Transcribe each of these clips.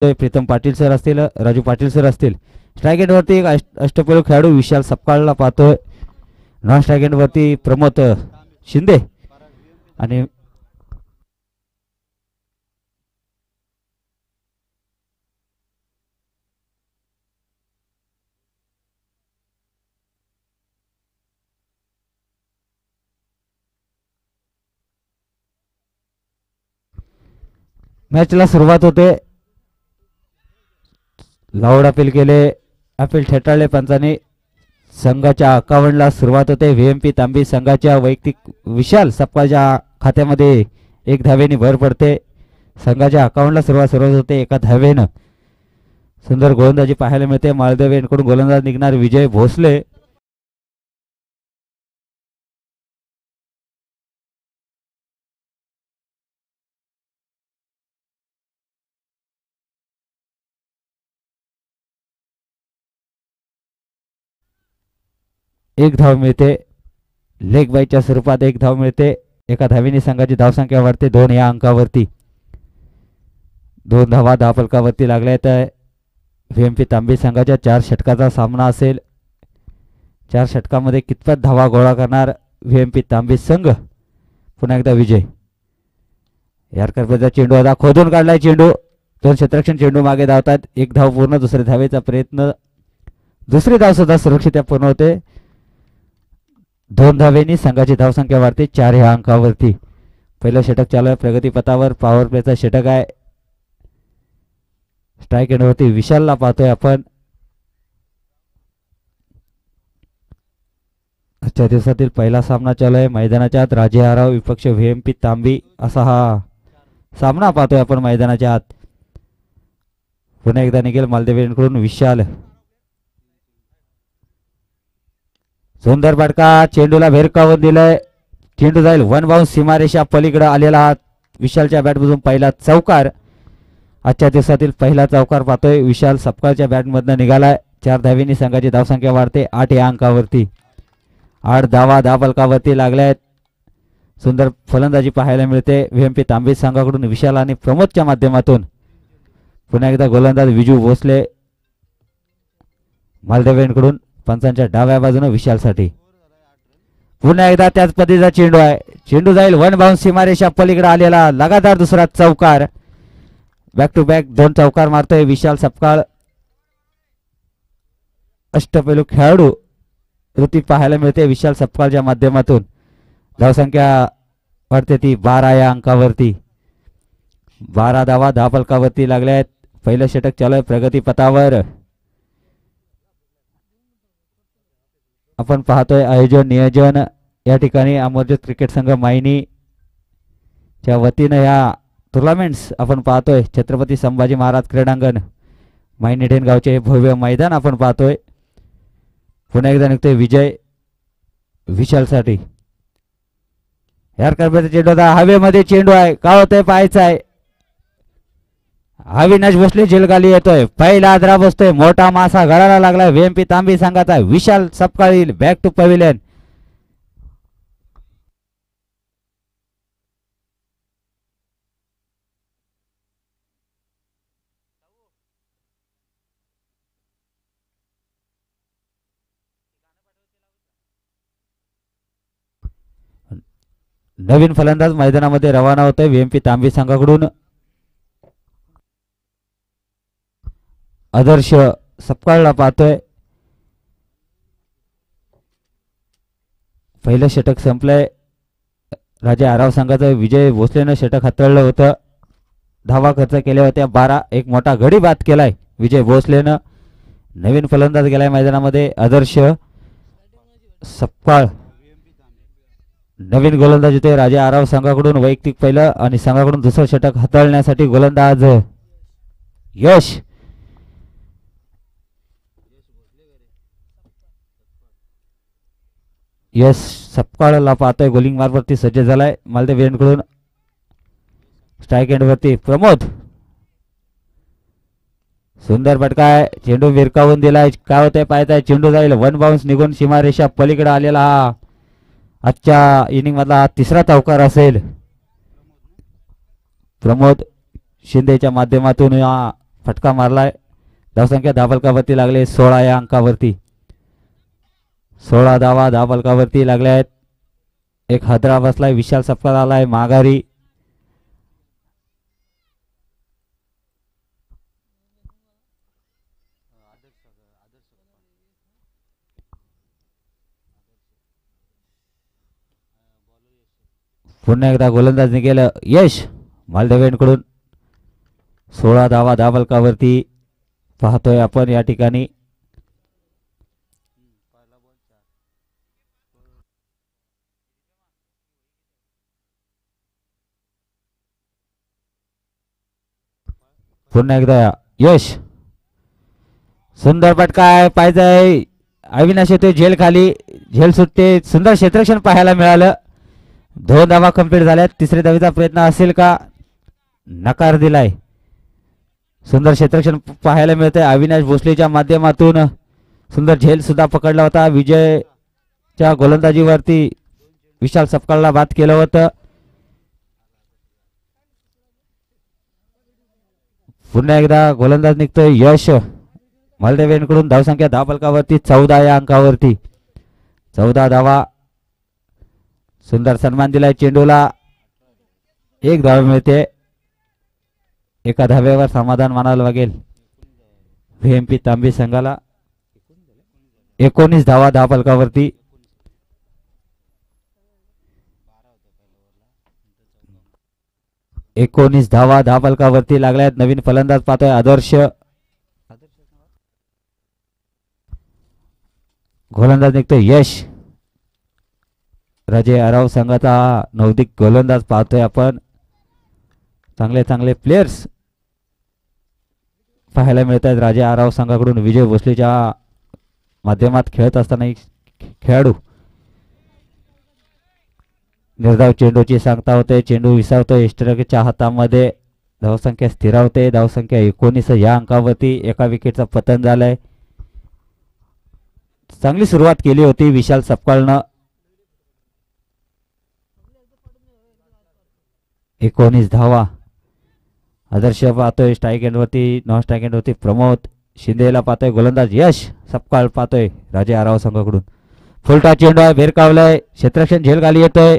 Pritam Patil sir असतील, Raju Patil sir असतील. Strike एंडवरती एक अष्टपैलू खेळाडू विशाल सपकाळला पाहतोय. नॉन स्ट्राईक एंडवरती प्रमोद शिंदे आणि मॅचला सुरुवात होते. लाऊड अपील केले, अपील ठेठाळले पंचांनी. संघाच्या 51ला सुरुवात होते. व्हीएमपी तांबी संघाच्या वैयक्तिक विशाल सपकाळच्या खात्यामध्ये एक धावेने भर पडते. संघाच्या 51ला सुरुवात होते एका धावेनं. सुंदर गोलंदाजी पाहायला मिळते. माळदेव यांकडून गोलंदाज निघणार विजय भोसले. एक धाव मिळते. लेग बाईच्या स्वरूपात एक धाव मिळते. एका धावेने संघाची धावसंख्या वाढते 2 या अंकावरती. 2 धावा धावफलकावरती लागल्या आहेत. व्हीएमपी तांबी संघाच्या 4 षटकाचा सामना असेल. 4 षटकामध्ये कितपत धावा गोळा करणार व्हीएमपी तांबी संघ. पुन्हा एकदा विजय. यारकरचा चेंडू आता खोदून काढलाय. चेंडू 2 क्षेत्ररक्षण चेंडू मागे धावतात. एक धाव पूर्ण. दुसऱ्या धावेचा प्रयत्न. दुसरी धाव सुद्धा सुरक्षित पूर्ण होते. 2 धावेनी संघाची धावसंख्या वाढते 4 ह्या अंकावरती. पहिलं षटक चालू आहे प्रगतीपथावर. पॉवर प्लेचा षटक आहे. स्ट्राईक एंडवरती विशालला पाहतोय आपण. आजच्या दिवसातील पहिला सामना चालू आहे मैदानाच्या आत. राजे आराव विपक्ष व्हीएमपी तांबी असा हा सामना पाहतोय आपण मैदानाच्या आत. पुन्हा एकदा निघेल मालदेवीकडून विशाल. सुंदर फटका. चेंडूला भेरकावून दिलंय. चेंडू जाईल 1 बाउन्स. सीमारेषा पलीकडे आलेला हा विशालच्या बॅटमधून पहिला चौकार. आजच्या दिवसातील पहिला चौकार पाहतोय विशाल सपकाळच्या बॅटमधनं निघालाय. 4 धावेनी संघाची धावसंख्या वाढते 8 या अंकावरती. 8 धावा धावफलकावरती लागल्या आहेत. सुंदर फलंदाजी पाहायला मिळते व्हीएमपी तांबी संघाकडून विशाल आणि प्रमोदच्या माध्यमातून. पुन्हा एकदा गोलंदाज विजू भोसले मालदेवेंकडून. पंचांच्या डाव्या बाजूने विशालसाठी. पुन्हा एकदा त्याच पद्धतीचा चेंडू आहे. चेंडू जाईल 1 बाउन्स. सीमारेषा पलीकडे आलेला लगातार दुसरा चौकार. बॅक टू बॅक 2 चौकार मारतोय विशाल सपकाळ. अष्टपैलू खेळाडू वृत्ती पाहायला मिळते विशाल सपकाळच्या माध्यमातून. धावसंख्या वाढते ती 12 या अंकावरती. 12 धावा धावफलकावरती लागल्या आहेत. पहिलं षटक चालू आहे प्रगतीपथावर. आपण पाहतोय आयोजन नियोजन या ठिकाणी अमरज्योत क्रिकेट संघ मायनी च्या वतीनं या टुर्नामेंट्स आपण पाहतोय. छत्रपती संभाजी महाराज क्रीडांगण मायनी ढेनगावचे भव्य मैदान आपण पाहतोय. पुन्हा एकदा निघतोय विजय विशालसाठी. यार करण्याचा चेंडू हवेमध्ये चेंडू आहे. का होतंय पाहायचं आहे. अविनाश भोसले झेलगाली येतोय. पहिला आदरा बसतोय. मोठा मासा गळाला लागला व्हीएमपी तांबी संघाचा. विशाल सपकाळ बॅक टू पवेलियन. नवीन फलंदाज मैदानामध्ये रवाना होतोय व्हीएमपी तांबी संघाकडून. आदर्श सपकाळला पाहतोय. पहिलं षटक संपलंय. राजे आराव संघाचं विजय भोसलेनं षटक हाताळलं होतं. धावा खर्च केल्या होत्या 12. एक मोठा गडी बाद केलाय विजय भोसलेनं. नवीन फलंदाज गेलाय मैदानामध्ये आदर्श सपकाळ. नवीन गोलंदाज होते राजे आराव संघाकडून. वैयक्तिक पहिलं आणि संघाकडून दुसरं षटक हाताळण्यासाठी गोलंदाज यश. यश सपकाळला पाहतोय. गोलिंग मार्गवरती सज्ज झालाय मालदेव यांकडून. स्ट्राईक एंडवरती प्रमोद. सुंदर फटका आहे. चेंडू विरकावून दिलाय. काय होतंय पाहताय. चेंडू जाईल 1 बाउन्स निघून सीमारेषा पलीकडे आलेला हा आजच्या इनिंग मधला तिसरा चौकार असेल. प्रमोद शिंदेच्या माध्यमातून फटका मारलाय. धावसंख्या धाबलकावरती लागले 16 या अंकावरती. 16 धावा धाबलकावरती लागल्या आहेत. एक हादरा बसलाय. विशाल सपकाळ आलाय माघारी. पुन्हा एकदा गोलंदाज निघेल यश मालदेवेंकडून. 16 धावा धाबलकावरती पाहतोय आपण या ठिकाणी. पुन्हा एकदा यश. सुंदर फटका आहे. पाहिजे अविनाश येतोय झेल खाली. झेल सुटते. सुंदर क्षेत्ररक्षण पाहायला मिळालं. 2 धावा कंप्लीट झाल्यात. तिसऱ्या धावेचा प्रयत्न असेल का? नकार दिलाय. सुंदर क्षेत्ररक्षण पाहायला मिळतंय अविनाश भोसलेच्या माध्यमातून. सुंदर झेल सुद्धा पकडला होता. विजयच्या गोलंदाजीवरती विशाल सपकाळला बाद केलं होतं. पुन्हा एकदा गोलंदाज निघतोय यश मालदेवेंकडून. धावसंख्या धाबलकावरती 14 या अंकावरती. 14 धावा. सुंदर सन्मान दिलाय चेंडूला. 1 धाव मिळते. एका धाव्यावर समाधान मानावं लागेल व्हीएमपी तांबे संघाला. 19 धावा धाबलकावरती. धावा धाबलकावरती लागल्यात. नवीन फलंदाज पाहतोय आदर्श. गोलंदाज निघतोय यश. राजे आराव संघाचा नवोदित गोलंदाज पाहतोय आपण. चांगले चांगले प्लेयर्स पाहायला मिळत आहेत राजे आराव संघाकडून. विजय भोसलेच्या माध्यमात खेळत असताना खेळाडू निर्धाव चेंडूची सांगता होते. चेंडू विसावतोय इष्टरक्षकाच्या हातामध्ये. धावसंख्या स्थिरावते. धावसंख्या 19 या अंकावरती. एका विकेटचं पतन झालंय. चांगली सुरुवात केली होती विशाल सपकाळनं. 19 धावा. आदर्श पाहतोय स्ट्राईक एंडवरती. नॉन स्ट्राईक एंडवरती प्रमोद शिंदेला पाहतोय. गोलंदाज यश सपकाळ पाहतोय राजे आराव संघाकडून. फुलटा चेंडू आहे. भेरकावलाय. क्षेत्ररक्षण झेल खाली येतोय.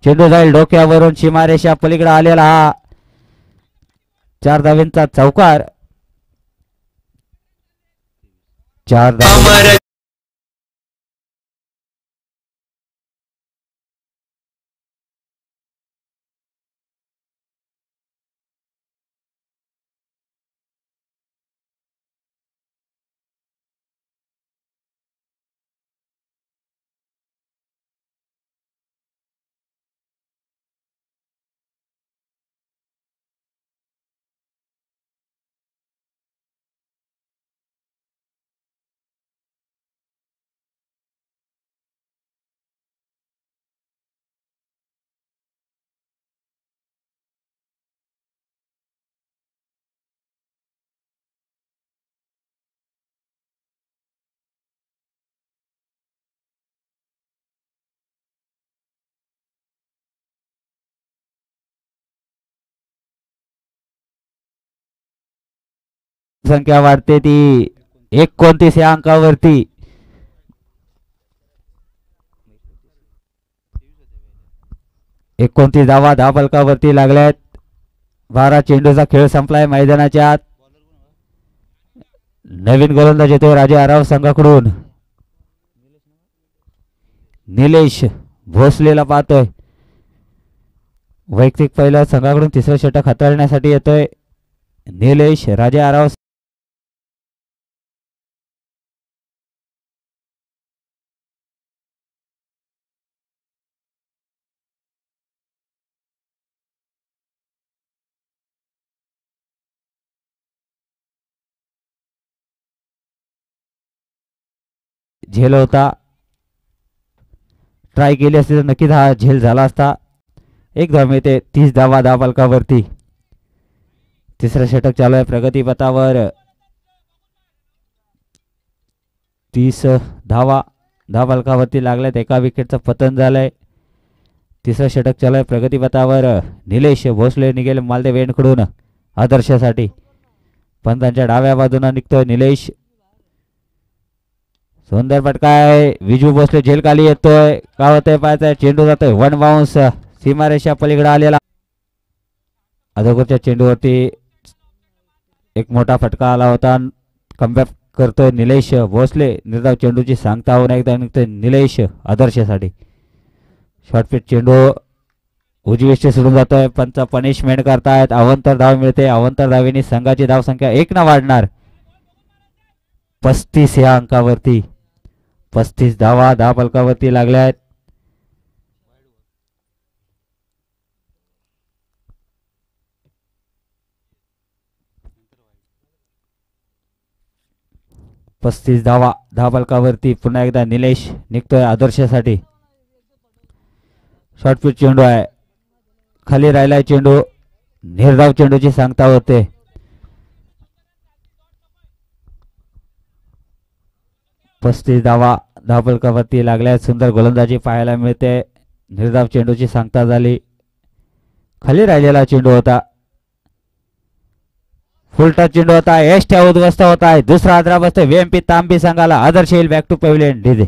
चेंडू जाईल डोक्यावरून सीमारेषा पलीकडे आलेला हा 4 धावेंचा चौकार. 4 धावे. संख्या वाढते ती 29 या अंकावरती. 29 धावा धाबलकावरती लागल्यात. 12 चेंडूचा खेळ संपलाय मैदानाच्या आत. नवीन गोलंदाज येतोय राजे आराव संघाकडून. निलेश भोसलेला पाहतोय. वैयक्तिक पहिला संघाकडून तिसरं षटक हाताळण्यासाठी येतोय निलेश. राजे आराव झेल होता. ट्राय केली असती तर नक्कीच हा झेल झाला असता. 1 धाव मिळते. 30 धावा धाबलकावरती. तिसरं षटक चालू आहे प्रगतीपथावर. 30 धावा धाबलकावरती लागल्यात. एका विकेटचं पतन झालंय. तिसरं षटक चालू आहे प्रगतीपथावर. निलेश भोसले निघेल मालदेव एंडकडून आदर्शासाठी. पंचांच्या डाव्या बाजूने निघतोय निलेश. सुंदर फटका आहे. विजू भोसले झेल खाली येतोय. का होतंय पाहायचंय. चेंडू जातोय वन बाउन्स सीमारेषा पलीकडे आलेला. अगोदरच्या चेंडूवरती एक मोठा फटका आला होता. कमबॅक करतोय निलेश भोसले. निर्धाव चेंडूची सांगता होऊन एकदा निघतोय निलेश आदर्शसाठी. शॉर्टपिच चेंडू उजवीष्टी सोडून जातोय. पंच पनिशमेंट करतायत. अवंतर धाव मिळते. अवंतर धावेने संघाची धावसंख्या 1 न वाढणार 35 या अंकावरती. 35 धावा फलकावरती लागल्या आहेत. धावा फलकावरती. पुन्हा एकदा निलेश निघतोय आदर्शसाठी. शॉर्टपिच चेंडू आहे. खाली राहिलाय चेंडू. निर्धाव चेंडूची सांगता होते. धावा फलकावरती लागल्या. सुंदर गोलंदाजी पाहायला मिळते. निर्धाव चेंडूची सांगता झाली. खाली राहिलेला चेंडू होता. फुलटा चेंडू होता. एष्ठ्या उद्ध्वस्त होत आहे. दुसरा आदरा बसतोय VMP तांबी संघाला. आदर्श येईल back to pavilion DJ.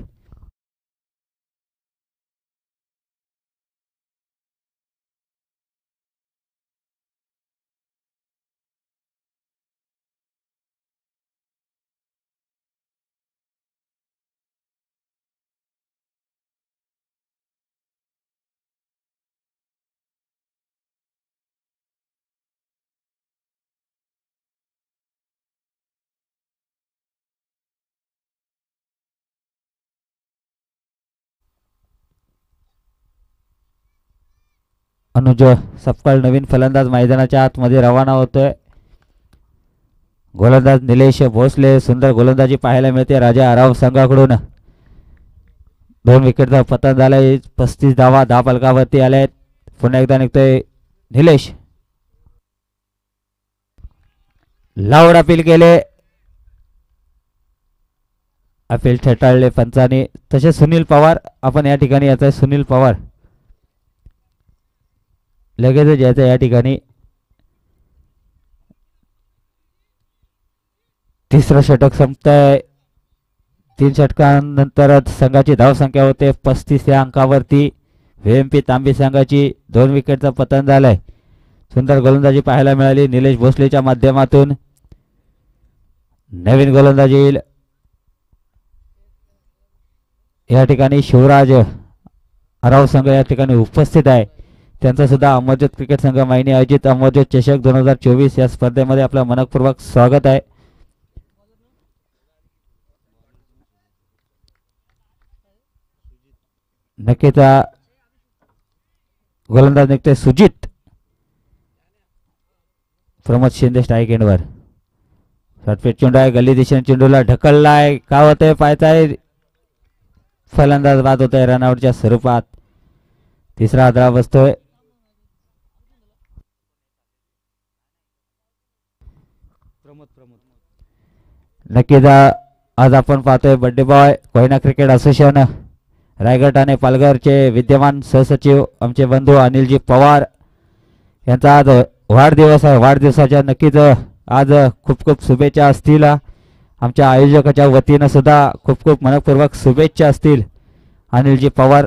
Anuj Sapkal नवीन फलंदाज मैदानाच्या आतमध्ये रवाना होतोय. गोलंदाज निलेश भोसले. सुंदर गोलंदाजी पाहायला मिळते राजा आराव संघाकडून. 2 विकेटचा पतन झालाय. 35 धावा फलकावरती आल्यात. पुन्हा एकदा निघतोय निलेश. लाऊड अपील केले. अपील ठेटाळले पंचाने. तसे सुनील पवार आपण या ठिकाणी याचा सुनील पवार लगेचच यायचं या ठिकाणी. तिसरं षटक संपतंय. 3 षटकांनंतरच संघाची धावसंख्या होते 35 या अंकावरती. VMP तांबी संघाची 2 विकेटचं पतन झालंय. सुंदर गोलंदाजी पाहायला मिळाली निलेश भोसलेच्या माध्यमातून. नवीन गोलंदाजी येईल या ठिकाणी. शिवराज आराव संघ या ठिकाणी उपस्थित आहे. त्यांचा सुद्धा अमरज्योत क्रिकेट संघ माहिनी आयोजित अमरज्योत चषक 2024 या स्पर्धेमध्ये आपलं मनपूर्वक स्वागत आहे. नक्कीच गोलंदाज निघते सुजित. प्रमोद शिंदे स्ट्राईक एंडवर. शॉर्टपिच चेंडू आहे. गल्ली दिशेने चेंडूला ढकललाय. का होतंय पाहायचाय. फलंदाज बाद होत आहे रनआउटच्या स्वरूपात. तिसरा आदरा बसतोय. नक्कीच आज आपण पाहतोय birthday boy Koyna cricket association Raigad आणि पालघरचे विद्यमान सहसचिव आमचे बंधू अनिलजी पवार यांचा आज वाढदिवस आहे. वाढदिवसाच्या नक्कीच आज खूप खूप शुभेच्छा असतील. आमच्या आयोजकाच्या वतीनं सुद्धा खूप खूप मनपूर्वक शुभेच्छा असतील. अनिलजी पवार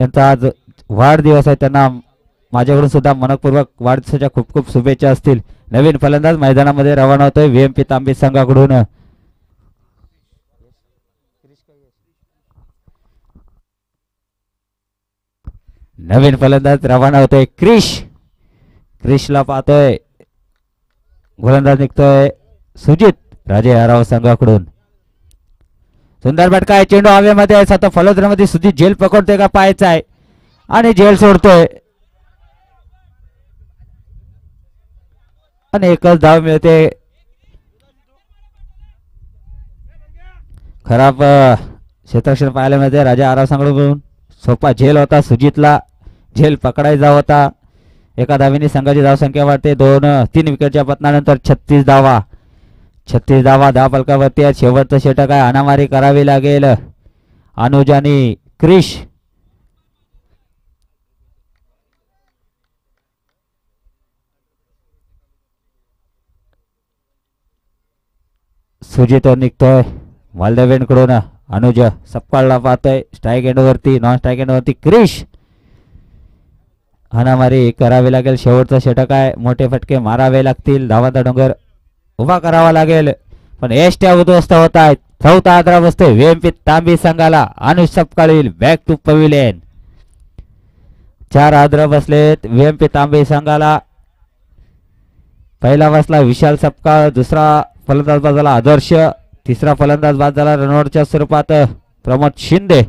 यांचा आज वाढदिवस आहे. त्यांना माझ्याकडून सुद्धा मनपूर्वक वाढदिवसाच्या खूप खूप शुभेच्छा असतील. नवीन फलंदाज मैदानामध्ये रवाना होतोय VMP तांबी संघाकडून. नवीन फलंदाज रवाना होतोय क्रिशला पाहतोय. गोलंदाज निघतोय सुजित राजे आराव संघाकडून. सुंदर फटका आहे. चेंडू हवेमध्ये आहे. स्वतः फलंदाजामध्ये सुजित झेल पकडतोय का पाहायचा आहे आणि झेल सोडतोय आणि एकच धाव मिळते. खराब क्षेत्ररक्षण पाहायला मिळते राजा आराव संघाकडून. सोपा झेल होता. सुजितला झेल पकडायचा होता. एका धावेने संघाची धावसंख्या वाढते. 3 विकेटच्या पतनानंतर 36 धावा फलकावरती आहेत. शेवटचं षटक आहे. अनामारी करावी लागेल अनुज आणि क्रिश. सुजित निघतोय मालदेवेंकडून. अनुज सपकाळला पाहतोय स्ट्राईक एंडवरती, नॉन स्ट्राईक एंडवरती क्रिश. हाणामारी करावी लागेल. शेवटचा षटक आहे, मोठे फटके मारावे लागतील. धावांचा डोंगर उभा करावा लागेल, पण एसट्या उद्ध्वस्त होत आहेत. चौथा आदरा बसतोय व्हीएमपी तांबी संघाला. अनुज सपकाळ येईल बॅक टू पविलियन. 4 आदरा बसलेत व्हीएमपी तांबी संघाला. पहिला बसला विशाल सपकाळ, दुसरा फलंदाज बाद झाला आदर्श, तिसरा फलंदाज बाद झाला रनआउटच्या स्वरूपात प्रमोद शिंदे,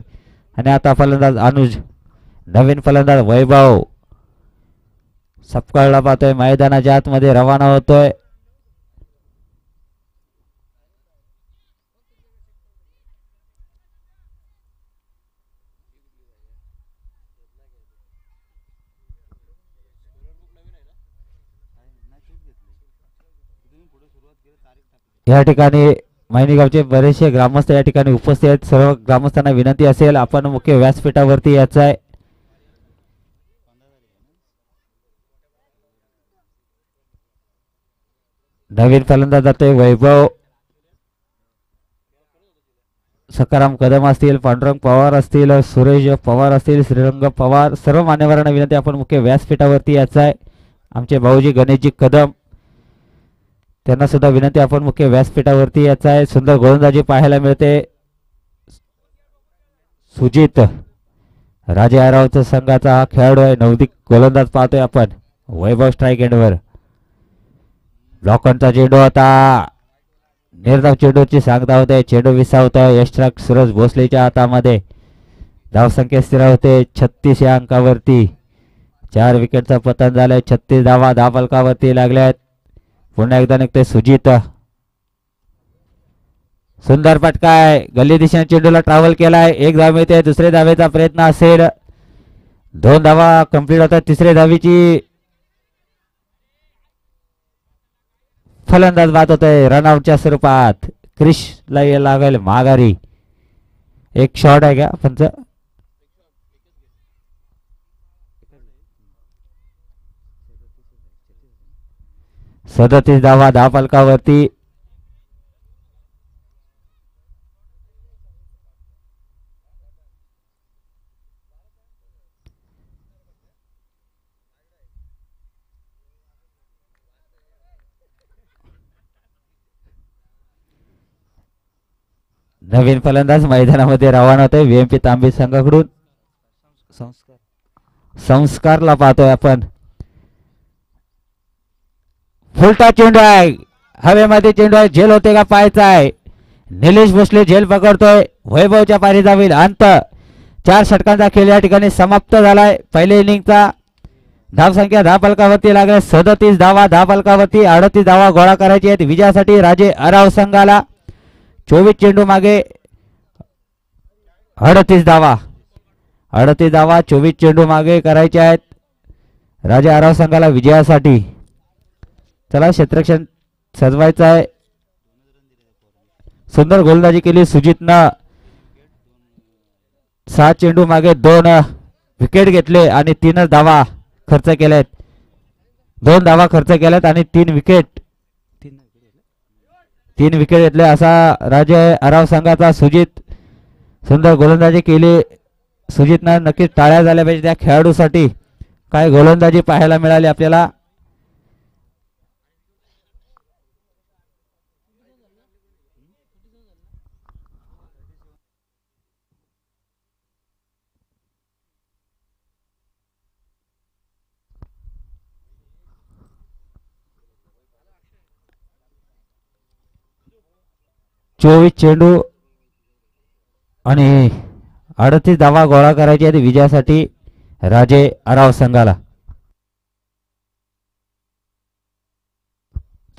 आणि आता फलंदाज अनुज. नवीन फलंदाज वैभव सपकाळला पाहतोय मैदानाच्या आतमध्ये रवाना होतोय. या ठिकाणी मायनी गावचे बरेचसे ग्रामस्थ या ठिकाणी उपस्थित आहेत. सर्व ग्रामस्थांना विनंती असेल आपण मुख्य व्यासपीठावरती यायचं आहे. नवीन फलंदाज जातोय वैभव. सकाराम कदम असतील, पांडुरंग पवार असतील, सुरेश पवार असतील, श्रीरंग पवार, सर्व मान्यवरांना विनंती आपण मुख्य व्यासपीठावरती यायचं आहे. आमचे भाऊजी गणेशजी कदम त्यांना सुद्धा विनंती आपण मुख्य व्यासपीठावरती यायचं आहे. सुंदर गोलंदाजी पाहायला मिळते. सुजित राजे आरावचा संघाचा हा खेळाडू आहे. नवदीक गोलंदाज पाहतोय आपण. वैभव स्ट्राईक एंडवर. ब्लॉकनचा चेंडू होता. निर्धाव चेंडूची सांगता होते. चेंडू विसावतोय यशराज सूरज भोसलेच्या हातामध्ये. धावसंख्या स्थिर होते 36 या अंकावरती. 4 विकेटचं पतन झालंय. 36 धावा धावफलकावरती लागल्यात. पुन्हा एकदा निघते सुजित. सुंदर फटकाय. गल्ली दिशेने चेंडूला ट्रॅव्हल केलाय. 1 धाव मिळते. दुसरे धावेचा प्रयत्न असेल. 2 धावा कंप्लीट होतात. तिसरे धावीची फलंदाज बाद होतोय रनआउटच्या स्वरूपात. क्रिशला लागेल माघारी. एक शॉट आहे का पंच? 37 धावा धावफलकावरती. नवीन फलंदाज मैदानामध्ये रवाना होतोय व्हीएमपी तांबे संघाकडून. संस्कारला पाहतोय आपण. फुलटा चेंडू आहे, हवेमध्ये चेंडू आहे. झेल होते का पाहायचा आहे. निलेश भोसले झेल पकडतोय. वैभवच्या पारी जाईल अंत. 4 षटकांचा खेळ या ठिकाणी समाप्त झालाय. पहिल्या इनिंगचा धावसंख्या धावफलकावरती लागल्या 37 धावा धावफलकावरती. 38 धावा गोळा करायची आहेत विजयासाठी राजे आराव संघाला. 24 चेंडू मागे 38 धावा. 38 धावा 24 चेंडू मागे करायचे आहेत राजे आराव संघाला विजयासाठी. चला क्षेत्ररक्षण सजवायचं आहे. सुंदर गोलंदाजी केली सुजितनं. 6 चेंडू मागे 2 विकेट घेतले आणि 3 धावा खर्च केल्यात. 2 धावा खर्च केल्यात आणि 3 विकेट घेतले असा राजे आराव संघाचा सुजित. सुंदर गोलंदाजी केली सुजितनं. नक्कीच टाळ्या झाल्या पाहिजे त्या खेळाडूसाठी. काय गोलंदाजी पाहायला मिळाली आपल्याला. चोवीस चेंडू आणि 38 धावा गोळा करायचे आहेत विजयासाठी राजे आराव संघाला.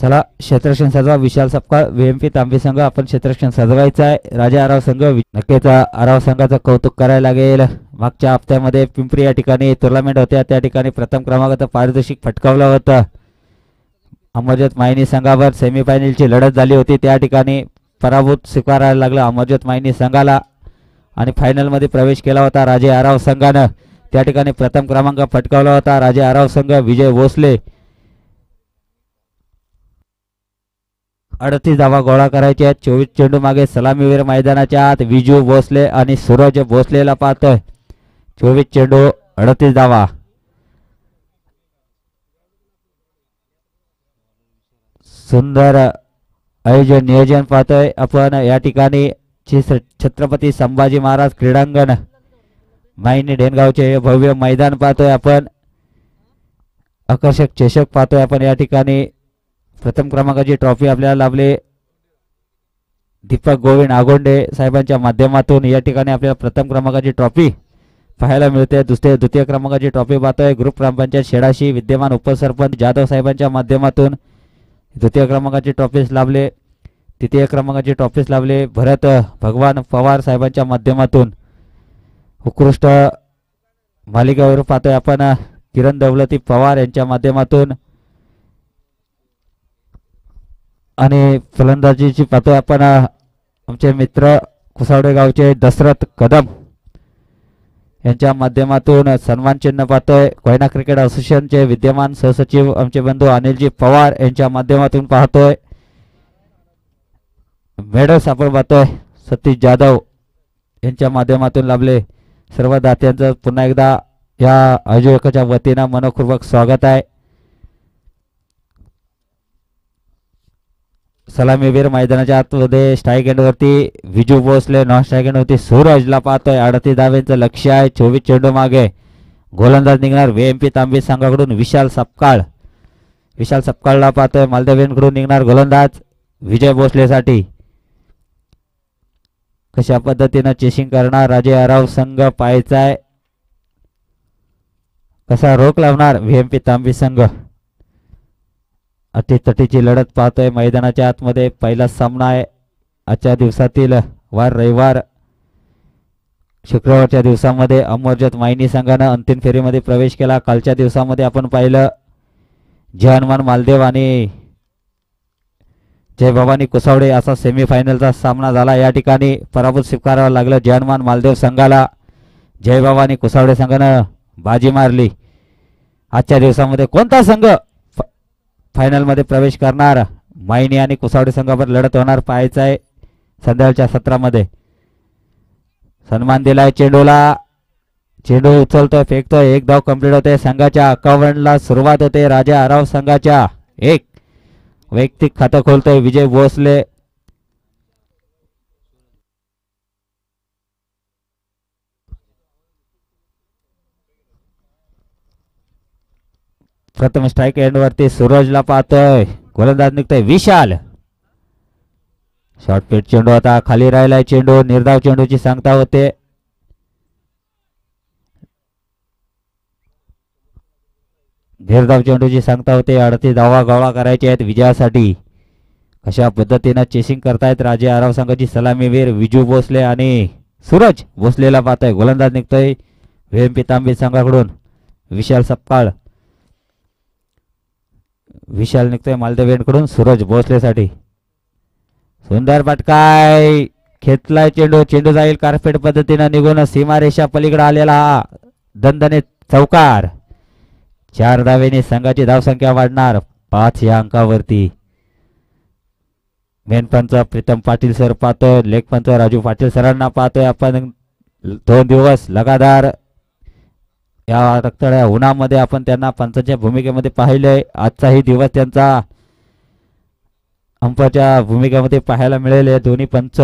चला क्षेत्ररक्षण सजवा. विशाल सपकाळ व्हीएमपी तांबे संघ आपण क्षेत्ररक्षण सजवायचं आहे. राजे आराव संघ नक्कीच आराव संघाचं कौतुक करायला लागेल. मागच्या हप्त्यामध्ये पिंपरी या ठिकाणी टुर्नामेंट होत्या. त्या ठिकाणी प्रथम क्रमांकाचं पारितोषिक पटकावलं होतं. अमरज्योत मायनी संघावर सेमीफायनलची लढत झाली होती. त्या ठिकाणी पराभूत स्वीकारायला लागला अमरज्योत मायनी संघाला आणि फायनलमध्ये प्रवेश केला होता राजे आराव संघानं. त्या ठिकाणी प्रथम क्रमांक पटकावला होता राजे आराव संघ. विजय भोसले 38 धावा गोळा करायचे आहेत. 24 चेंडू मागे सलामीवीर मैदानाच्या आत विजू भोसले आणि सूरज भोसलेला पाहतोय. 24 चेंडू 38 धावा. सुंदर आयोजन नियोजन पाहतोय आपण या ठिकाणी. छत्रपती संभाजी महाराज क्रीडांगण मायनी ढेनगावचे हे भव्य मैदान पाहतोय आपण. आकर्षक चषक पाहतोय आपण या ठिकाणी. प्रथम क्रमांकाची ट्रॉफी आपल्याला लाभली दीपक गोविंद आगोंडे साहेबांच्या माध्यमातून. या ठिकाणी आपल्याला प्रथम क्रमांकाची ट्रॉफी पाहायला मिळते. द्वितीय क्रमांकाची ट्रॉफी पाहतोय ग्रुप ग्रामपंचायत शेडाशी विद्यमान उपसरपंच जाधव साहेबांच्या माध्यमातून. द्वितीय क्रमांकाची ट्रॉफीज लाभले. तृतीय क्रमांकाची ट्रॉफीज लाभले भरत भगवान पवार साहेबांच्या माध्यमातून. उत्कृष्ट मालिकावर पाहतोय आपण किरण दौलती पवार यांच्या माध्यमातून. आणि फलंदाजीची पाहतोय आपण आमचे मित्र कुसावडे गावचे दशरथ कदम यांच्या माध्यमातून. सन्मान चिन्ह पाहतोय कोयना क्रिकेट असोसिएशनचे विद्यमान सहसचिव आमचे बंधू अनिलजी पवार यांच्या माध्यमातून पाहतोय. मेडल्स आपण पाहतोय सतीश जाधव यांच्या माध्यमातून लाभले. सर्व दात्यांचं पुन्हा एकदा या आयोजकाच्या वतीनं मनपूर्वक स्वागत आहे. सलामीवीर मैदानाच्या आतमध्ये स्ट्राईक एंडवरती विजू भोसले, नॉन स्ट्राईक एंडवरती सूरजला पाहतोय. 38 धावेंचं लक्ष्य आहे. 24 चेंडू मागे गोलंदाज निघणार VMP तांबे संघाकडून विशाल सपकाळ. विशाल सपकाळला पाहतोय. मालदेवींकडून निघणार गोलंदाज विजय भोसलेसाठी. कशा पद्धतीनं चेसिंग करणार राजे आराव संघ पाहायचा आहे. कसा रोख लावणार VMP तांबे संघ. अटीतटीची लढत पाहतोय मैदानाच्या आतमध्ये. पहिला सामना आहे आजच्या दिवसातील वार रविवार. शुक्रवारच्या दिवसामध्ये अमरजोत मायनी संघानं अंतिम फेरीमध्ये प्रवेश केला. कालच्या दिवसामध्ये आपण पाहिलं जय हनुमान मालदेव आणि जय भवानी कुसावडे असा सेमीफायनलचा सामना झाला. या ठिकाणी पराभूत स्वीकारावं लागलं जय हनुमान मालदेव संघाला. जय भवानी कुसावडे संघानं बाजी मारली. आजच्या दिवसामध्ये कोणता संघ फायनलमध्ये प्रवेश करणार मायनी आणि कुसावडे संघावर लढत होणार पाहायचं आहे संध्याकाळच्या सत्रामध्ये. सन्मान दिलाय चेंडूला. चेंडू उचलतोय फेकतोय. एक धाव कंप्लीट होते. संघाच्या 51ला सुरुवात होते. राजा आराव संघाच्या एक वैयक्तिक खातं खोलतोय विजय भोसले. प्रथम स्ट्राईक एंडवरती सूरजला पाहतोय. गोलंदाज निघतोय विशाल. शॉर्ट पिच चेंडू आता खाली राहिलाय. चेंडू निर्धाव चेंडूची सांगता होते. निर्धाव चेंडूची सांगता होते. 38 धावा गोळा करायचे आहेत विजयासाठी. कशा पद्धतीनं चेसिंग करतायत राजे आराव संघाची सलामीवीर विजू भोसले आणि सूरज भोसलेला पाहतोय. गोलंदाज निघतोय VMP तांबे संघाकडून विशाल सपकाळ. विशाल निघतोय मालदेवेंकडून सूरज भोसलेसाठी. सुंदर फटकाय खेचलाय चेंडू. चेंडू जाईल कार्पेट पद्धतीनं निघून सीमारेषा पलीकडे आलेला हा दणदणीत चौकार. 4 धावेने संघाची धावसंख्या वाढणार 5 या अंकावरती. मेनपंच प्रीतम पाटील सर पाहतोय. लेखपंच राजू पाटील सरांना पाहतोय आपण. 2 दिवस लगातार या रक्तळ्या उन्हामध्ये आपण त्यांना पंचांच्या भूमिकेमध्ये पाहिलंय. आजचाही दिवस त्यांचा अंपाच्या भूमिकेमध्ये पाहायला मिळेल. दोन्ही पंच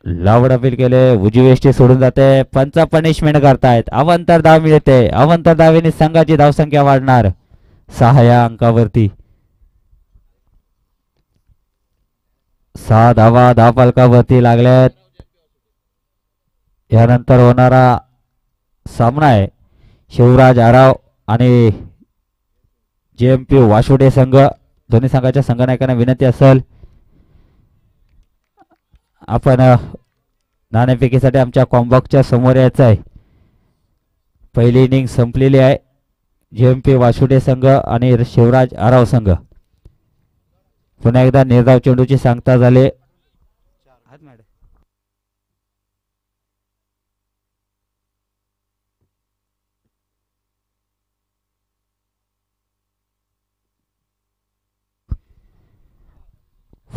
लावड अपील केले. उजवेष्टी सोडून जाते. पंच पनिशमेंट करतायत. अवंतर धाव मिळते. अवंतर धावेने संघाची धावसंख्या वाढणार 6 या अंकावरती. 6 धावा धावफलकावरती लागल्यात. यानंतर होणारा सामना आहे शिवराज आराव आणि JMP वाशुडे संघ. दोन्ही संघाच्या संघनायकांना विनंती असेल आपण नाणेफेकीसाठी आमच्या कॉम्बॉक्सच्या समोर यायचं आहे. पहिली इनिंग संपलेली आहे. JMP वाशुडे संघ आणि शिवराज आराव संघ. पुन्हा एकदा निर्धाव चेंडूची सांगता झाली.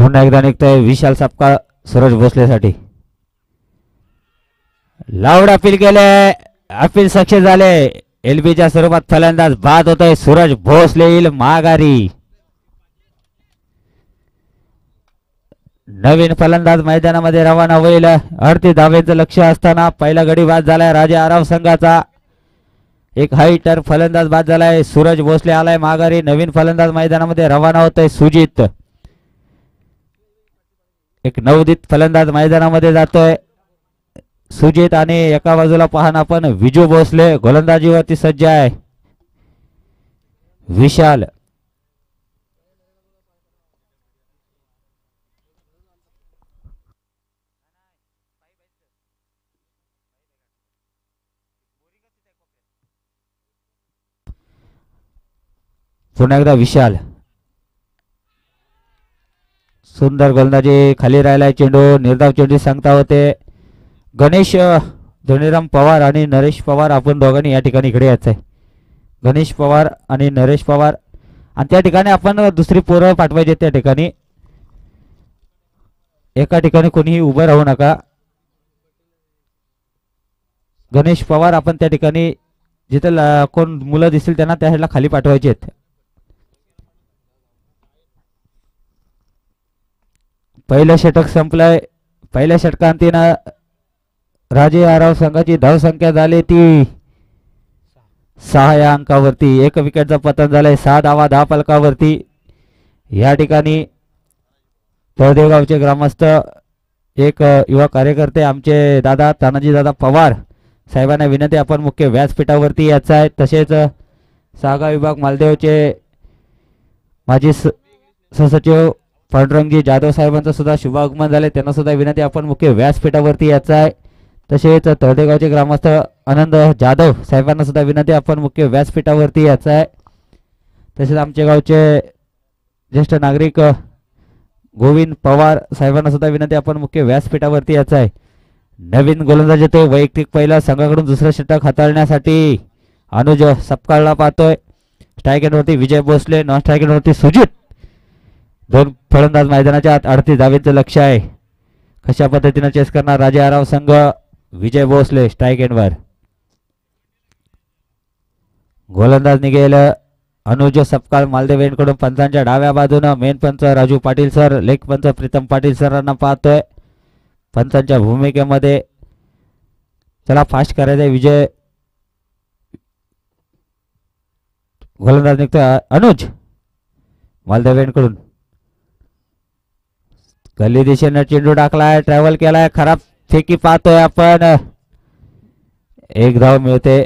पुन्हा एकदा निघतोय विशाल सपकाळ सूरज भोसलेसाठी. लाऊड अपील केले, अपील सक्सेस झाले. एलबीच्या स्वरूपात फलंदाज बाद होतोय. सूरज भोसले येईल माघारी. नवीन फलंदाज मैदानामध्ये रवाना होईल. 38 धावेचं लक्ष असताना पहिला गडी बाद झालाय राजा आराव संघाचा. एक हाईटर फलंदाज बाद झालाय. सूरज भोसले आलाय माघारी. नवीन फलंदाज मैदानामध्ये रवाना होतोय सुजित. एक नवोदित फलंदाज मैदानामध्ये जातोय सुजित. आणि एका बाजूला पाहणं आपण विजू भोसले गोलंदाजीवरती सज्ज आहे. विशाल पुन्हा एकदा विशाल. सुंदर गोलंदाजी. खाली राहिलाय चेंडू. निर्धाव चेंडू सांगता होते. गणेश धोनीराम पवार आणि नरेश पवार आपण दोघांनी या ठिकाणी इकडे यायचं आहे. गणेश पवार आणि नरेश पवार. आणि त्या ठिकाणी आपण दुसरी पोरं पाठवायचे. त्या ठिकाणी एका ठिकाणी कोणीही उभं राहू नका. गणेश पवार आपण त्या ठिकाणी जिथे कोण मुलं दिसतील त्यांना त्या साईडला खाली पाठवायचे आहेत. पहिलं षटक संपलंय. पहिल्या षटकांतीनं राजे आराव संघाची धावसंख्या झाली ती 6 या अंकावरती. एक विकेटचं पतन झालंय. 6 धावा 10 फलकावरती. या ठिकाणी तळदेवगावचे ग्रामस्थ एक युवा कार्यकर्ते आमचे दादा तानाजी दादा पवार साहेबांना विनंती आपण मुख्य व्यासपीठावरती यायचं आहे. तसेच सागा विभाग मालदेवचे माजी सहसचिव पांडुरंगजी जाधव साहेबांचं सुद्धा शुभागमन झाले. त्यांना सुद्धा विनंती आपण मुख्य व्यासपीठावरती यायचं आहे. तसेच तळदेगावचे ग्रामस्थ आनंद जाधव साहेबांना सुद्धा विनंती आपण मुख्य व्यासपीठावरती यायचं आहे. तसेच आमच्या गावचे ज्येष्ठ नागरिक गोविंद पवार साहेबांना सुद्धा विनंती आपण मुख्य व्यासपीठावरती यायचं आहे. नवीन गोलंदाज ते वैयक्तिक पहिला संघाकडून दुसरं षटक हाताळण्यासाठी अनुज सपकाळला पाहतोय. स्ट्राईक एंडवरती विजय भोसले. नॉन स्ट्राईक एंडवरती सुजित. दोन फलंदाज मैदानाच्या आत. 38 धावेचं लक्ष आहे. कशा पद्धतीने चेस करणार राजे आराव संघ. विजय भोसले स्ट्राईक एंडवर. गोलंदाज निघेल अनुज सपकाळ मालदेव एंडकडून. पंचांच्या डाव्या बाजूनं मेन पंच राजू पाटील सर, लेग पंच प्रीतम पाटील सरांना पाहतोय पंचांच्या भूमिकेमध्ये. चला फास्ट करायचंय. विजय गोलंदाज निघतोय अनुज मालदेव एंडकडून. गल्ली दिशेनं चेंडू टाकलाय. ट्रॅव्हल केलाय. खराब फेकी पाहतोय आपण. एक धाव मिळते.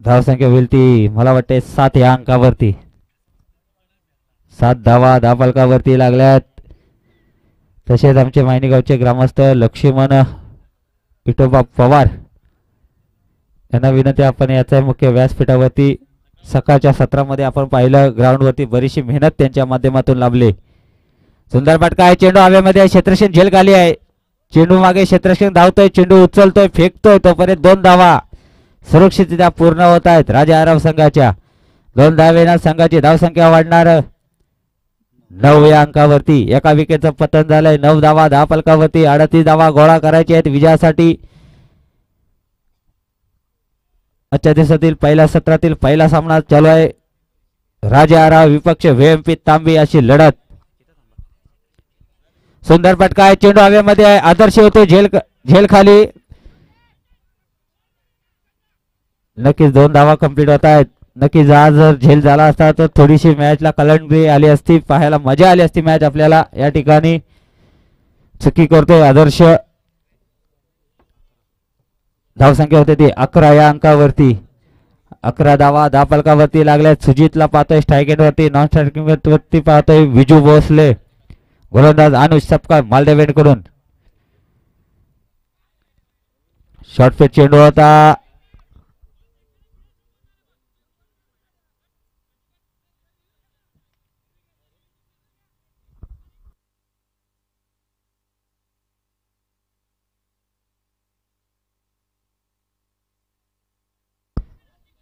धावसंख्या होईल ती मला वाटते 7 या अंकावरती. 7 धावा 10 फलकावरती लागल्यात. तसेच आमचे मायनीगावचे ग्रामस्थ लक्ष्मण विठोबा पवार यांना विनंती आपण याचा मुख्य व्यासपीठावरती. सकाळच्या सत्रामध्ये आपण पाहिलं ग्राउंडवरती बरीचशी मेहनत त्यांच्या माध्यमातून लाभली. सुंदर फटका आहे. चेंडू हवेमध्ये. क्षेत्रक्षण झेल खाली आहे. चेंडू मागे क्षेत्रक्षण धावतोय. चेंडू उचलतोय फेकतोय. तोपर्यंत 2 धावा सुरक्षितरित्या पूर्ण होत आहेत राजा आराव संघाच्या. 2 धावेनं संघाची धावसंख्या वाढणार 9 या अंकावरती. एका विकेटचं पतन झालंय. 9 धावा 10 फलकावरती. 38 धावा गोळा करायचे आहेत विजयासाठी. आजच्या दिवसातील पहिल्या सत्रातील पहिला सामना चालू आहे. राजा आराव विपक्ष व्हीएमपी तांबी अशी लढत. सुंदर फटका आहे. चेंडू हवेमध्ये आहे. आदर्श होते झेल खाली. नक्कीच 2 धावा कंप्लीट होत आहेत. नक्कीच आज जर झेल झाला असता तर थोडीशी मॅचला कलांडरी आली असती. पाहायला मजा आली असती मॅच आपल्याला. या ठिकाणी चुकी करतोय आदर्श. धावसंख्या होते ती 11 या अंकावरती. 11 धावा 10 फलकावरती लागल्यात. सुजितला पाहतोय स्ट्राईक एंडवरती. नॉन स्ट्राईक वरती पाहतोय विजू भोसले. गोलंदाज अनुज सपकाळ मालदेव एंडकडून. शॉर्टफिट चेंडू होता.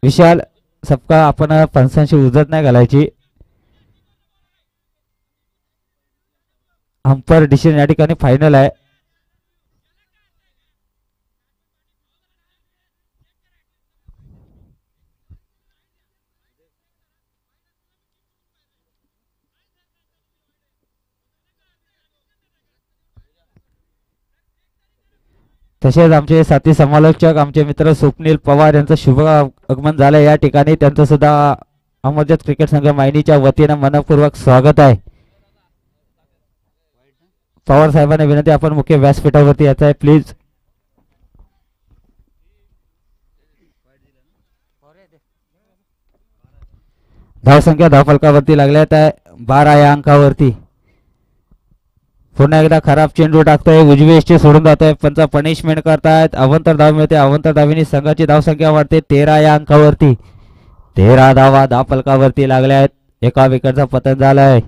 विशाल सपकाळ आपण पंचांशी उजत नाही घालायची. अंपायर डिसिजन या ठिकाणी फायनल आहे. तसेच आमचे साथी समालोचक आमचे मित्र स्वप्नील पवार यांचं शुभ आगमन झालं या ठिकाणी. त्यांचं सुद्धा अमरजोत क्रिकेट संघ मायनीच्या वतीनं मनपूर्वक स्वागत आहे. पवार साहेबांना विनंती आपण मुख्य व्यासपीठावरती यायचं आहे प्लीज. धावसंख्या धावफलकावरती लागल्यात आहे 12 या अंकावरती. पुन्हा एकदा खराब चेंडू टाकतोय उजवी एसटी सोडून जातोय. पंच पनिशमेंट करतायत. अवंतर धाव मिळते. अवंतर धावीने संघाची धावसंख्या वाढते 13 या अंकावरती. 13 धावा धावफलकावरती लागल्या आहेत. एका विकेटचा पतन झालाय.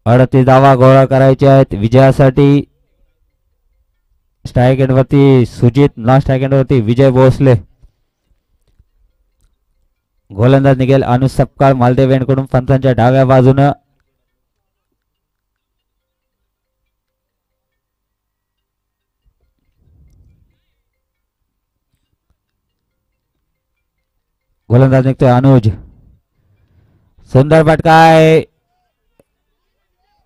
38 धावा गोळा करायच्या आहेत विजयासाठी. स्ट्राईक एंडवरती सुजित, नॉन स्ट्राईक एंडवरती विजय भोसले. गोलंदाज निघेल अनुज सपकाळ मालदेव यांकडून पंचांच्या डाव्या बाजूनं. गोलंदाज निघतोय अनुज. सुंदर फटकाय.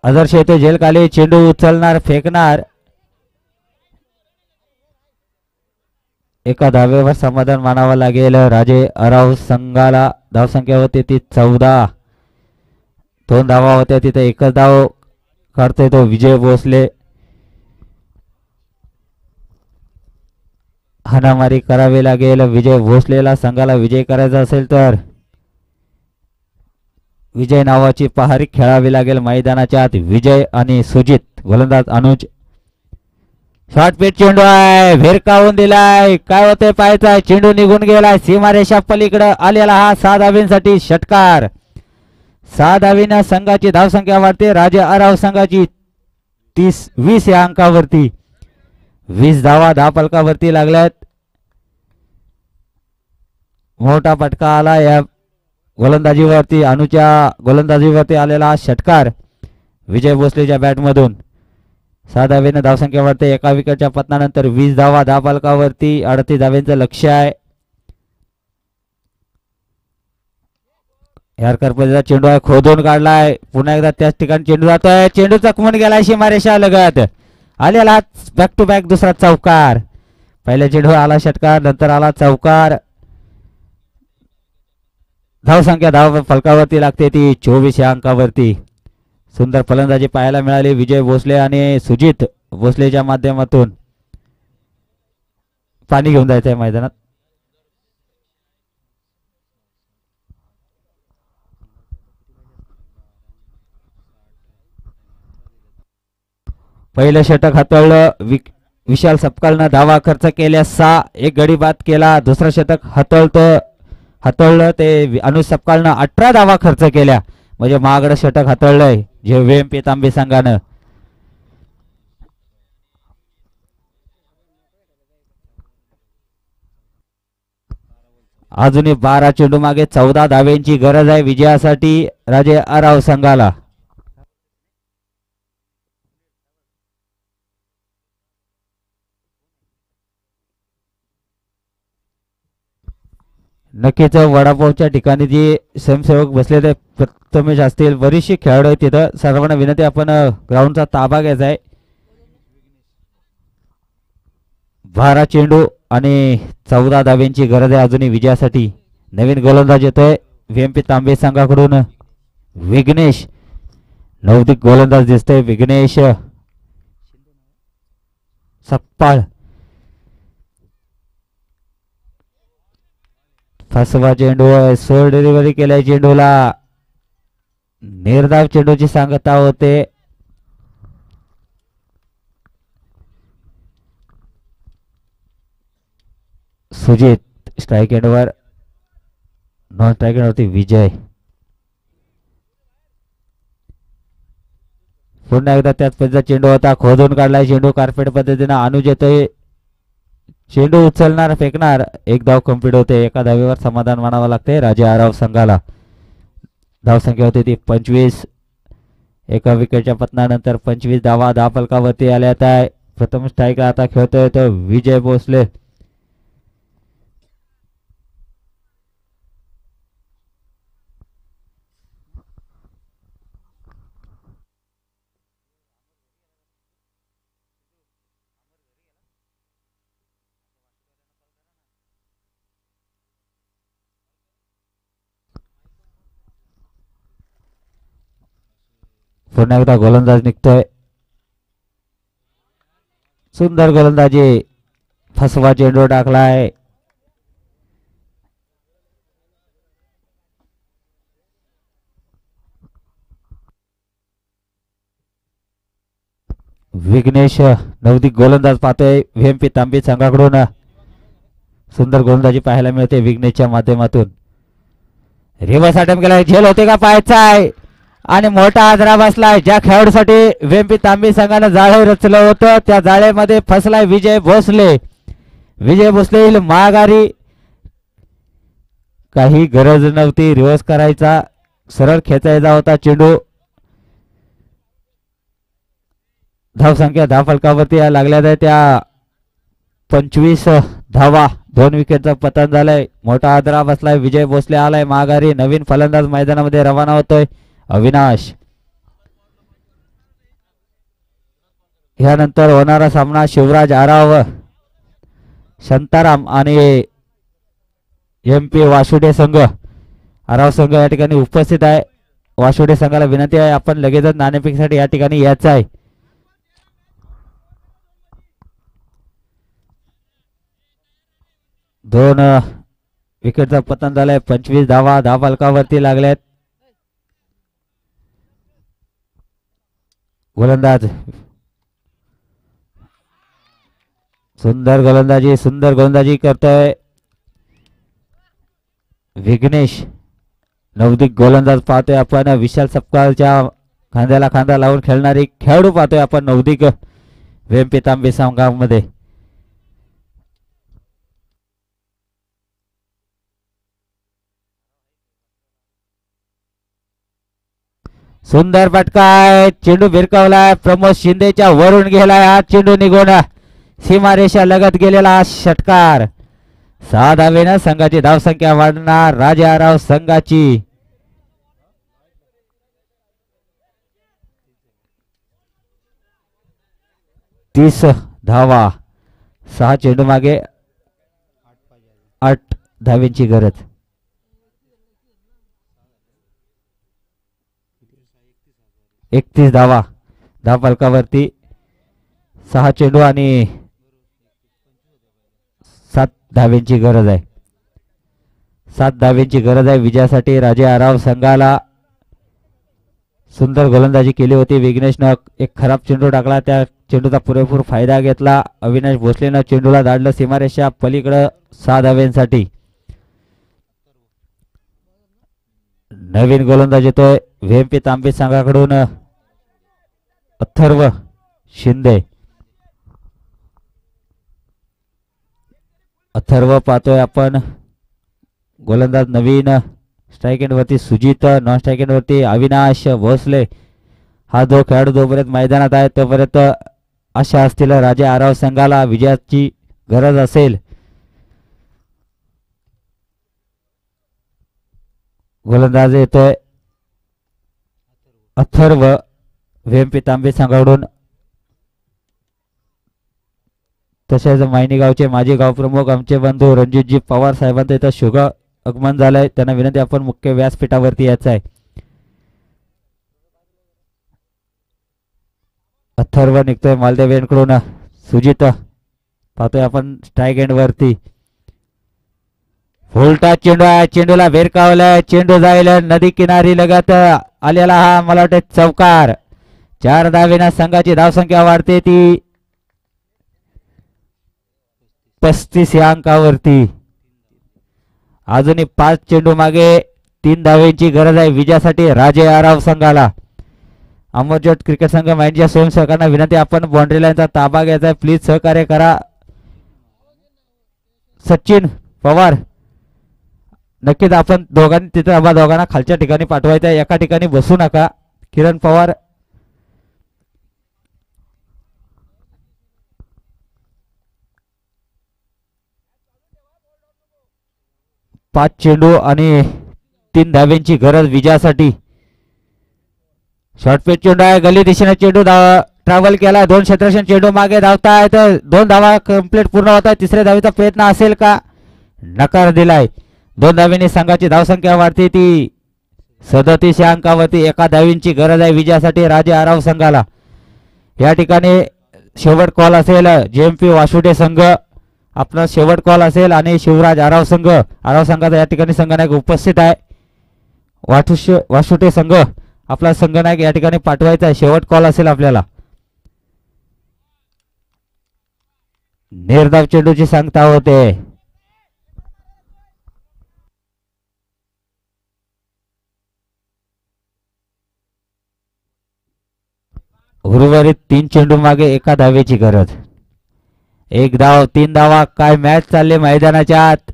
आदर्श येते झेलखाली. चेंडू उचलणार, फेकणार. एका धावेवर समाधान मानावं लागेल राजे अराव संघाला. धावसंख्या होती ती 14. 2 धावा होत्या तिथे एकच धाव काढतोय तो विजय भोसले. हाणामारी करावी लागेल विजय भोसलेला. संघाला विजय करायचा असेल तर विजय नावाची पहारी खेळावी लागेल मैदानाच्या आत. विजय आणि सुजित. गोलंदाज अनुज. शॉर्ट पिच चेंडू आहे. भिरकावून दिलाय. काय होते पाहायचा. चेंडू निघून गेलाय. सीमारेषा पलीकडे आलेला हा 6 धावींसाठी षटकार. 6 धावीनं संघाची धावसंख्या वाढते. राजे आराव संघाची 20 या अंकावरती. 20 धावा धावफलकावरती लागल्यात. मोठा फटका आला या गोलंदाजीवरती. अनुच्या गोलंदाजीवरती आलेला हा षटकार विजय भोसलेच्या बॅटमधून. 6 धावेनं धावसंख्या वाढते. एका विकेटच्या पतनानंतर 20 धावा धावफलकावरती. 38 धावेंचं लक्ष्य आहे. यारकर पद्धतीचा चेंडू आहे. खोदून काढलाय. पुन्हा एकदा त्याच ठिकाणी चेंडू जातोय. चेंडू चकमून गेलाय सीमारेषा लगत. आलेला बॅक टू बॅक दुसरा चौकार. पहिल्या चेंडू आला षटकार, नंतर आला चौकार. धावसंख्या धाव फलकावरती लागते ती 24 या अंकावरती. सुंदर फलंदाजी पाहायला मिळाली विजय भोसले आणि सुजित भोसलेच्या माध्यमातून. पाणी घेऊन जायचं आहे मैदानात. पहिलं षटक हाताळलं विशाल सपकाळनं. धावा खर्च केल्या 6. एक गडी बाद केला. दुसरं षटक हाताळलं ते अनुज सपकाळनं. 18 धावा खर्च केल्या. म्हणजे महागडं षटक हाताळलंय जे VMP तांबे संघानं. अजूनही 12 चेंडू मागे 14 धाव्यांची गरज आहे विजयासाठी राजे आराव संघाला. नक्कीच वडापावच्या ठिकाणी जे स्वयंसेवक बसले ते प्रथमेश असतील, बरीचशी खेळाडू आहेत तिथं. सर्वांना विनंती आपण ग्राउंडचा ताबा घ्यायचा आहे. 12 चेंडू आणि 14 धाव्यांची गरज आहे अजूनही विजयासाठी. नवीन गोलंदाज येतोय VMP तांबे संघाकडून विघ्नेश. नवदीक गोलंदाज दिसतोय विघ्नेश सपकाळ. फसवा चेंडू आहे. सोल डिलिव्हरी केलाय चेंडूला. निर्धाव चेंडूची सांगता होते. सुजित स्ट्राईक एंडवर. नॉन स्ट्राईक एंडवरती विजय. पुन्हा एकदा त्याच पद्धतीचा चेंडू होता. खोदून काढलाय चेंडू कार्पेट पद्धतीनं. अनुज येतोय. चेंडू उचलणार, फेकणार. एक धाव कंप्लीट होते. एका धावेवर समाधान मानावं लागते राजे आराव संघाला. धावसंख्या होती ती 25. एका विकेटच्या पतनानंतर 25 धावा धावफलकावरती आल्यात आहे. प्रथम स्ट्राईक आता खेळतोय तो विजय भोसले. पुन्हा एकदा गोलंदाज निघतोय. सुंदर गोलंदाजी. फसवा चेंडू टाकलाय. विघ्नेश नवदीप गोलंदाज पाहतोय व्हीएमपी तांबे संघाकडून. सुंदर गोलंदाजी पाहायला मिळते विघ्नेशच्या माध्यमातून. रिव्हर्स अटेम्प्ट केला. झेल होते का पाहायचा आहे आणि मोठा आदरा बसलाय. ज्या खेळाडूसाठी व्हीएमपी तांबे संघानं जाळे रचलं होतं त्या जाळेमध्ये फसलाय विजय भोसले. विजय भोसले येईल माघारी. काही गरज नव्हती रिव्हर्स करायचा. सरळ खेचायचा होता चेंडू. धावसंख्या धावफलकावरती लागल्या त्या 25 धावा. 2 विकेटचं पतन झालंय. मोठा आदरा बसलाय. विजय भोसले आलाय माघारी. नवीन फलंदाज मैदानामध्ये रवाना होतोय अविनाश. यानंतर होणारा सामना शिवराज आराव शांताराम आणि एमपी वासुडे संघ. आराव संघ या ठिकाणी उपस्थित आहे. वासुडे संघाला विनंती आहे आपण लगेचच नाणेफेकीसाठी या ठिकाणी यायचं आहे. दोन विकेटचं पतन झालंय. 25 धावा धावफलकावरती लागल्यात. गोलंदाज सुंदर गोलंदाजी करतोय विघ्नेश. नवदीप गोलंदाज पाहतोय आपण. विशाल सपकाळच्या खांद्याला खांदा लावून खेळणारी खेळाडू पाहतोय आपण नवदीप व्हीएमपी तांबे संघामध्ये. सुंदर फटकाय. चेंडू भिरकावलाय. प्रमोद शिंदेच्या वरून गेलाय. हा चेंडू निघून सीमारेषा लगत गेलेला षटकार. 6 धावेनं संघाची धावसंख्या वाढणार. राजा आराव संघाची. तीस धावा. 6 चेंडू मागे 8 धावेंची गरज. एकतीस धावा धावफलकावरती. 6 चेंडू आणि 7 धावेंची गरज आहे. 7 धावेंची गरज आहे विजयासाठी राजा आराव संघाला. सुंदर गोलंदाजी केली होती विघ्नेशनं. एक खराब चेंडू टाकला. त्या चेंडूचा पुरेपूर फायदा घेतला अविनाश भोसलेनं. चेंडूला धाडलं सीमारेषा पलीकडं 6 धावेंसाठी. नवीन गोलंदाज येतोय व्हीएमपी तांबे संघाकडून अथर्व शिंदे. अथर्व पाहतोय आपण. गोलंदाज नवीन. स्ट्राईक एंड वरती सुजित. नॉन स्ट्राईक एंड वरती अविनाश भोसले. हा जो खेळाडू जोपर्यंत मैदानात आहे तोपर्यंत आशा असतील राजा आराव संघाला विजयाची गरज असेल. गोलंदाज येतोय अथर्व व्हीएमपी तांबे संघाकडून. तसेच मायनी गावचे माजी गाव प्रमुख आमचे बंधू रणजितजी पवार साहेबांचं इथं शुभ आगमन झालंय. त्यांना विनंती आपण मुख्य व्यासपीठावरती यायचं आहे. अथर्व निघतोय मालदेव यांकडून. सुजित पाहतोय आपण स्ट्राईक एंड वरती. फुलटा चेंडू आहे. चेंडूला भिरकावलाय. चेंडू जाईल नदी किनारी लगत आलेला हा मला वाटते चौकार. 4 धावेनं संघाची धावसंख्या वाढते ती 35 या अंकावरती. अजूनही 5 चेंडू मागे 3 धावेंची गरज आहे विजयासाठी राजे आराव संघाला. अमरजोत क्रिकेट संघ माहितीच्या स्वयंसेवकांना विनंती आपण बाउंड्री लाईनचा ताबा घ्यायचा आहे. प्लीज सहकार्य करा. सचिन पवार नक्कीच आपण दोघांनी तिथे आम्हा दोघांना खालच्या ठिकाणी पाठवायचं आहे. एका ठिकाणी बसू नका. किरण पवार 5 चेंडू आणि 3 धाब्यांची गरज विजयासाठी. शॉर्ट पिच चेंडू आहे, गली दिशेने चेंडू ट्रॅव्हल केला, 2 क्षेत्ररक्षण चेंडू मागे धावतायत, 2 धावा कंप्लीट पूर्ण होत आहे. तिसऱ्या धावेचा प्रयत्न असेल का? नकार दिलाय. 2 धावेने संघाची धावसंख्या वाढते ती 37 या अंकावरती. 1 धावींची गरज आहे विजयासाठी राजे आराव संघाला. या ठिकाणी शेवट कॉल असेल जेएमपी वासुटे संघ आपला शेवट कॉल असेल आणि शिवराज आराव संघाचा या ठिकाणी संघनायक उपस्थित आहे. वासुटे संघ आपला संघनायक या ठिकाणी पाठवायचा आहे. शेवट कॉल असेल आपल्याला. निर्धाव चेंडूची सांगता होते. उर्वरित 3 चेंडू मागे 1 धावेची गरज. 1 धाव 3 धावा. काय मॅच चालले मैदानाच्या आत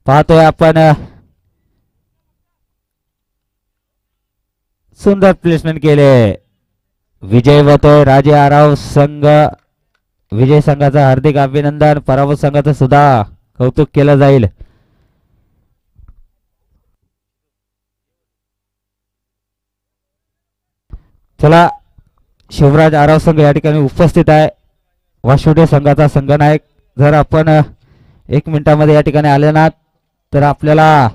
पाहतोय आपण. सुंदर प्लेसमेंट केले. विजय होतोय राजे आराव संघ. विजय संघाचं हार्दिक अभिनंदन. पराभूत संघाचं सुद्धा कौतुक केलं जाईल. चला शिवराज आराव संघ या ठिकाणी उपस्थित आहे. वासुटे संघाचा संघनायक जर आपण 1 मिनिटामध्ये या ठिकाणी आले ना तर आपल्याला